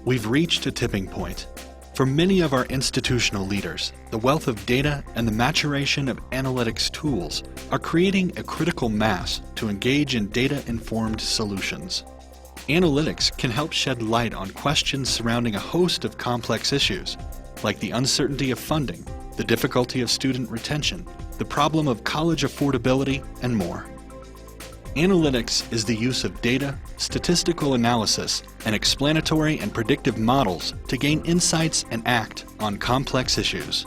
We've reached a tipping point. For many of our institutional leaders, the wealth of data and the maturation of analytics tools are creating a critical mass to engage in data-informed solutions. Analytics can help shed light on questions surrounding a host of complex issues, like the uncertainty of funding, the difficulty of student retention, the problem of college affordability, and more. Analytics is the use of data, statistical analysis, and explanatory and predictive models to gain insights and act on complex issues.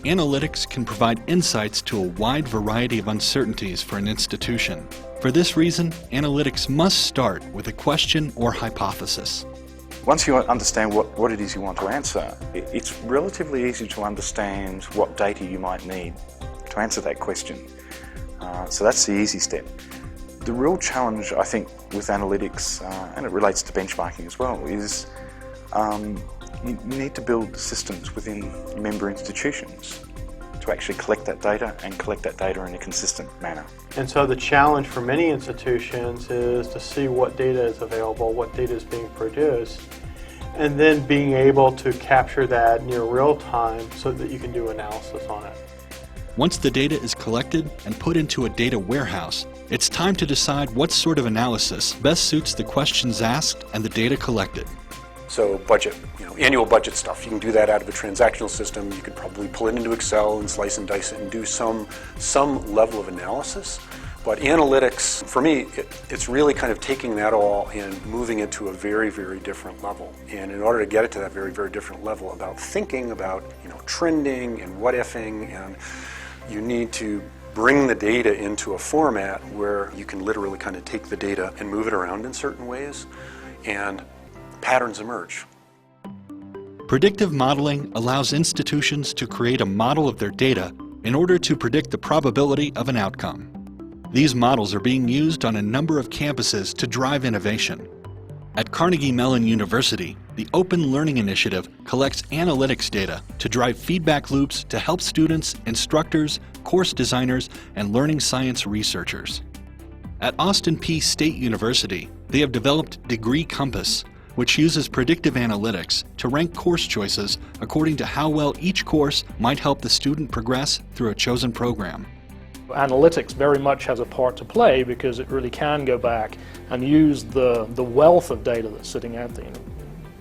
Analytics can provide insights to a wide variety of uncertainties for an institution. For this reason, analytics must start with a question or hypothesis. Once you understand what it is you want to answer, it's relatively easy to understand what data you might need to answer that question. So that's the easy step. The real challenge, I think, with analytics, and it relates to benchmarking as well, is you need to build systems within member institutions to actually collect that data and collect that data in a consistent manner. And so the challenge for many institutions is to see what data is available, what data is being produced, and then being able to capture that near real time so that you can do analysis on it. Once the data is collected and put into a data warehouse, it's time to decide what sort of analysis best suits the questions asked and the data collected. So budget, annual budget stuff, you can do that out of a transactional system. You could probably pull it into Excel and slice and dice it and do some level of analysis. But analytics, for me, it's really kind of taking that all and moving it to a very, very different level. And in order to get it to that very, very different level about thinking about, trending and what-ifing, and you need to bring the data into a format where you can literally kind of take the data and move it around in certain ways, and patterns emerge. Predictive modeling allows institutions to create a model of their data in order to predict the probability of an outcome. These models are being used on a number of campuses to drive innovation. At Carnegie Mellon University, the Open Learning Initiative collects analytics data to drive feedback loops to help students, instructors, course designers, and learning science researchers. At Austin Peay State University, they have developed Degree Compass, which uses predictive analytics to rank course choices according to how well each course might help the student progress through a chosen program. Analytics very much has a part to play because it really can go back and use the wealth of data that's sitting out there.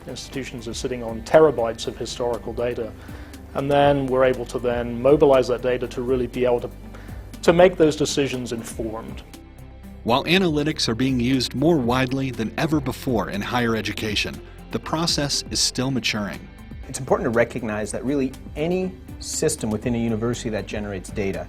Institutions are sitting on terabytes of historical data, and then we're able to then mobilize that data to really be able to make those decisions informed. While analytics are being used more widely than ever before in higher education, the process is still maturing. It's important to recognize that really any system within a university that generates data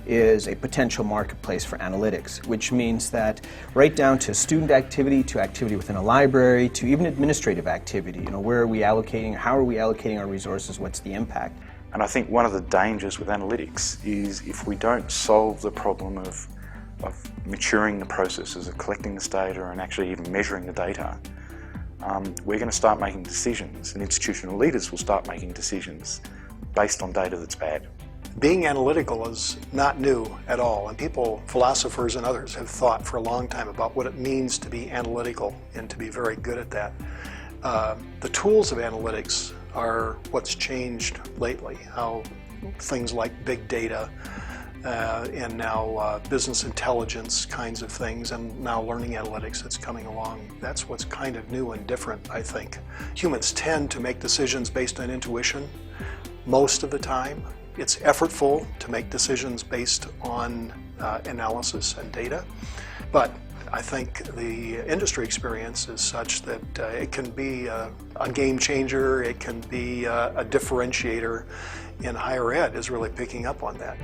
is a potential marketplace for analytics, which means that right down to student activity, to activity within a library, to even administrative activity, where are we allocating, how are we allocating our resources, what's the impact? And I think one of the dangers with analytics is if we don't solve the problem of maturing the processes of collecting this data and actually even measuring the data, we're going to start making decisions, and institutional leaders will start making decisions based on data that's bad. Being analytical is not new at all, and people, philosophers and others, have thought for a long time about what it means to be analytical and to be very good at that. The tools of analytics are what's changed lately, how things like big data and now business intelligence kinds of things, and now learning analytics that's coming along. That's what's kind of new and different, I think. Humans tend to make decisions based on intuition most of the time. It's effortful to make decisions based on analysis and data, but I think the industry experience is such that it can be a game changer, it can be a differentiator, and higher ed is really picking up on that.